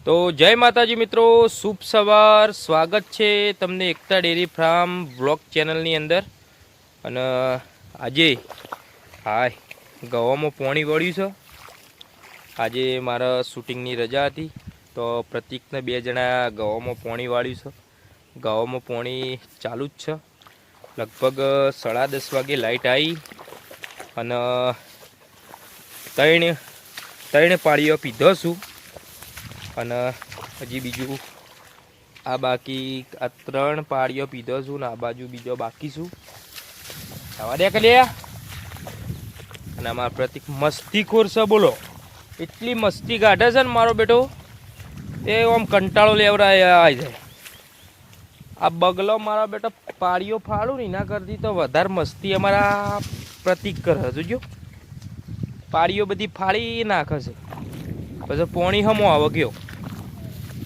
તો જય માતાજી મિત્રો, શુભ સવાર, સ્વાગત છે તમને એકતા ડેરી ફાર્મ વ્લોગ ચેનલની અંદર. અને આજે હાય ગવામાં પોણી વળ્યું છે. આજે મારા શૂટિંગની રજા હતી તો પ્રતિકને 2 જણા ગવામાં પોણી વાળ્યું છે. ગવામાં પોણી ચાલુ જ છે. લગભગ 10:30 વાગે લાઇટ આવી અને ત્રણ પાળીઓ પીધો છું. અને હજી બીજું આ બાકી, આ 3 પાળીઓ પીધો છું ને આ બાજુ બીજો બાકી છું. આવા દે કે લે. અને અમારા પ્રતિક મસ્તીખોર છે, બોલો એટલી મસ્તી કાઢે છે ને મારો બેટો, તે આમ કંટાળો લેવડાય આવી જાય. આ બગલો મારા બેટા પાળીઓ ફાડું ને એના કરતી તો વધારે મસ્તી અમારા પ્રતિક કરે. જોજો પાળીઓ બધી ફાડી નાખે છે. પછી પોણી હમો આવે ગયો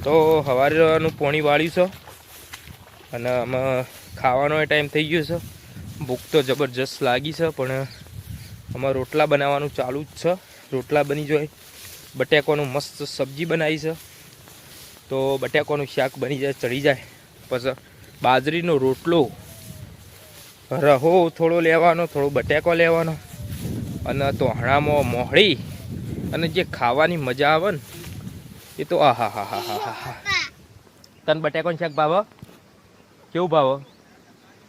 તો સવારનું પોણી વાળ્યું છે. અને આમાં ખાવાનો ટાઈમ થઈ ગયો છે. ભૂખ તો જબરજસ્ત લાગી છે, પણ આમાં રોટલા બનાવવાનું ચાલુ જ છે. રોટલા બની જાય, બટાકાનું મસ્ત સબ્જી બનાવી છે તો બટાકાનું શાક બની જાય, ચડી જાય. પછી બાજરીનો રોટલો, રહો થોડો લેવાનો, થોડો બટાકો લેવાનો અને તોહણામાં મોહળી અને જે ખાવાની મજા આવે ને એ તો આહા હા હા હા હા હા. તને બટાકાનું શાક ભાવે? કેવું ભાવે?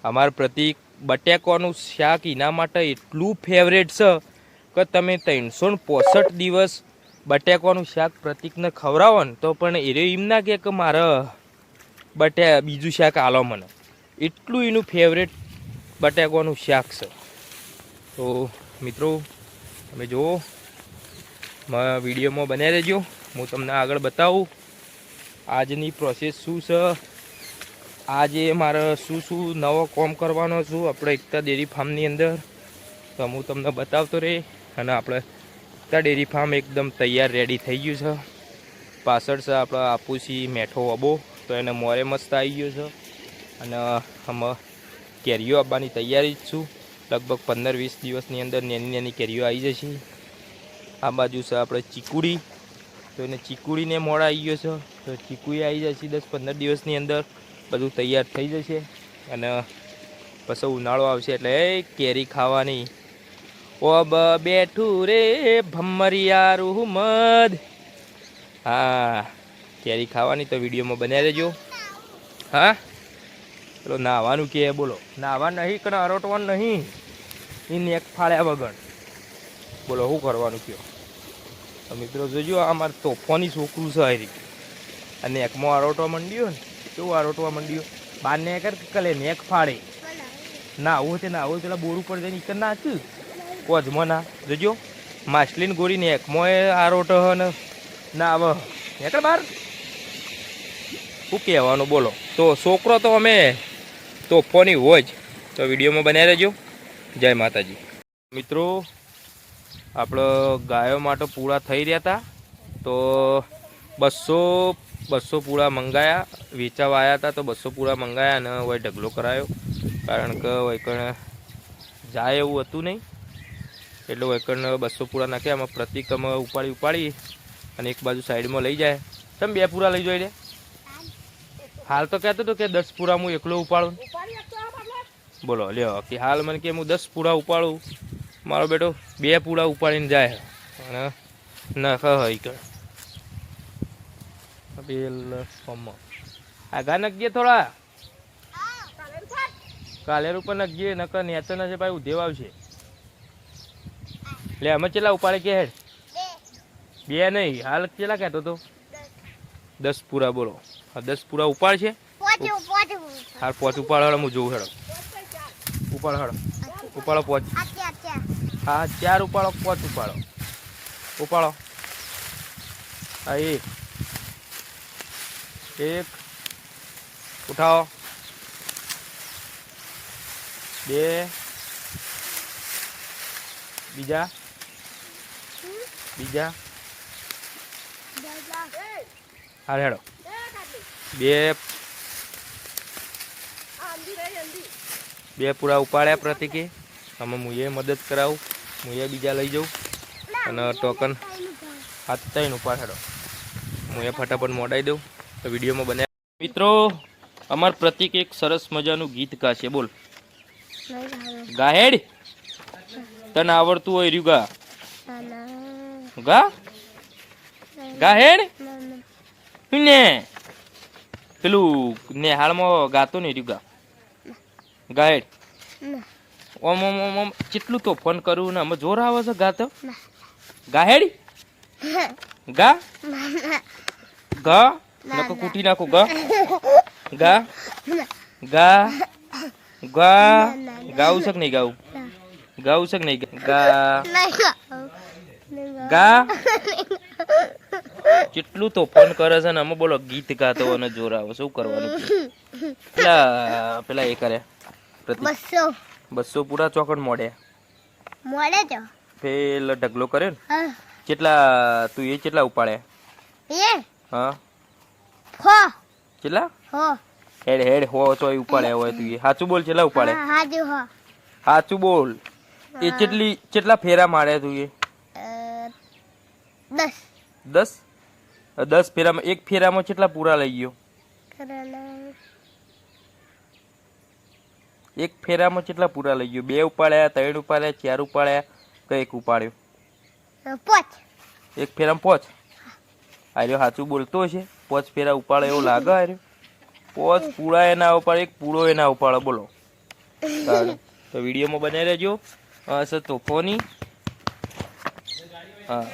અમારું પ્રતિક બટાકાનું શાક એના માટે એટલું ફેવરેટ છે કે તમે 365 દિવસ બટાકાનું શાક પ્રતિકને ખવડાવો ને તો પણ એ એમ ના કે મારે બીજું શાક આલો મને. એટલું એનું ફેવરેટ બટાકાનું શાક છે. તો મિત્રો તમે જુઓ, મારા વિડીયોમાં બન્યા રહેજો. હું તમને આગળ બતાવું આજની પ્રોસેસ શું છે, આજે મારે શું નવો કામ કરવાનો છું આપણે એકતા ડેરી ફાર્મની અંદર, તો હું તમને બતાવતો રહે. અને આપણે એકતા ડેરી ફાર્મ એકદમ તૈયાર રેડી થઈ ગયું છે. પાછળ છે આપણે આપુસી મેઠો અબો, તો એને મોરે મસ્ત આવી ગયો છે. અને આમાં કેરીઓ આપવાની તૈયારી જ છું. લગભગ 15-20 દિવસની અંદર નાની કેરીઓ આવી જશે. આ બાજુ છે આપણે ચીકુડી, તો એને ચીકુડીને મોડા આવી ગયો છે તો ચીકુડી આવી જશે 10-15 દિવસની અંદર. બધું તૈયાર થઈ જશે અને પછી ઉનાળો આવશે એટલે કેરી ખાવાની. ઓ બેઠું રે ભમરિયારું મદ. હા, કેરી ખાવાની તો વિડીયોમાં બન્યા રહેજો. હા પેલો નાહવાનું કે બોલો, નાહવા નહીં કે અરોટવાનું નહીં, એ નેક ફાળ્યા વગર બોલો શું કરવાનું કયો. તો મિત્રો જોજો, આ મારે તોફાની છોકરું છે હારી. આ નેકમાં આરોટવા માંડ્યો ને, કેવું આરોટવા માંડ્યો, બાર નેકર કલે નેક ફાડે. ના આવું તે ના આવું પેલા બોર ઉપર જઈને ઈકર નાખ્યું કોજમાં. ના જોજો માછલીને ગોળી નેકમાં આરોટ ને ના આવે નેકર બાર. શું કહેવાનું બોલો. તો છોકરો તો અમે તોફાની હોય જ. તો વિડીયોમાં બનાવી રહેજો. જય માતાજી મિત્રો. આપણે ગાયો માટે પૂળા થઈ રહ્યા હતા તો 200 પૂળા મંગાયા, વેચાવા આવ્યા હતા તો 200 પૂળા મંગાયા અને હવે ઢગલો કરાયો. કારણ કે વૈકણ જાય એવું હતું નહીં એટલે વૈકણ 200 પૂળા નાખ્યા. આમાં પ્રતિક અમે ઉપાડી અને એક બાજુ સાઈડમાં લઈ જાય. તમે 2 પૂળા લઈ જાય રે. હાલ તો કહેતો હતો કે 10 પૂળા હું એકલો ઉપાડું. બોલો લ્યો કે હાલ મને કે હું 10 પૂળા ઉપાડું. મારો બેટો 2 પૂળા ઉપાડીને જાય અને ના કઈ કર આગા નખજે થોડા, કાલેર ઉપર નખજે, નકર નેચર છે ભાઈ ઉધેવ આવશે. લે અમે ચેલા ઉપાડે કે હેડ? 2 નહીં, હાલ ચેલા કહેતો તો 10 પૂરા. બોલો 10 પૂરા ઉપાડ છે. હાલ 5 ઉપાડ હળ હું જોઉં. હેડો ઉપાડ, હળ ઉપાડો 5. હા 4 ઉપાડો, 5 ઉપાડો. ઉપાડો. હા 1 ઉઠાવો, 2 બીજા હા હેડો 2 પૂરા ઉપાડ્યા પ્રતિકે. આમાં હું એ મદદ કરાવું, હું એ બીજા લઈ જાઉં અને ટોકન હાથ 3 ઉપાડ. હેડો હું એ ફટાફટ મોડાઈ દઉં તો વિડીયોમાં બને. મિત્રો અમાર પ્રતિક એક સરસ મજાનું ગીત ગાશે. બોલ ગાહેડ તને આવડતું હોય રહ્યું ગા ગા ગાહેડ ને પેલું નેહાળમાં ગાતો ને રહ્યું ગા ગાહેડ ઓમ ઓમ ઓમ ઓમ કેટલું તો ફોન કરું ને અમે જોર આવે છે ગાતો ગાહેડ ગા ગા નકો કૂટી નાખું ગા ગા ગા ગા ગાવું છે કે નહીં ગાવું ગાવું છે કે નહીં ગા ગા કેટલું તો ફોન કરે છે ને અમે બોલો ગીત ગાતો અને જોર આવે શું કરવાનું પેલા પેલા એ કરે 200 પૂરા ચોકડ મોડે તો પેલા ઢગલો કરે ને કેટલા તું એ કેટલા ઉપાડે હા કેટલા હેડ હેડ હો ચોય ઉપાડે હોય તું એ સાચું બોલ કેટલા ઉપાડે સાચું બોલ એ કેટલા ફેરા મારે તું એ 10 ફેરામાં એક ફેરામાં કેટલા પૂરા લઈ ગયો એક ફેરામાં કેટલા પૂરા લઈ ગયો 2 ઉપાડ્યા 3 ઉપાડ્યા 4 ઉપાડ્યા કઈ એક ઉપાડ્યો 5 એક ફેરામાં 5 આર્યો સાચું બોલતો હશે 5 ફેરા ઉપાડે એવું લાગે આર્યો 5 પૂરા એના ઉપાડે એક પૂરો એના ઉપાડે બોલો તો વિડીયોમાં બનાવી રહેજો તો ફોની હા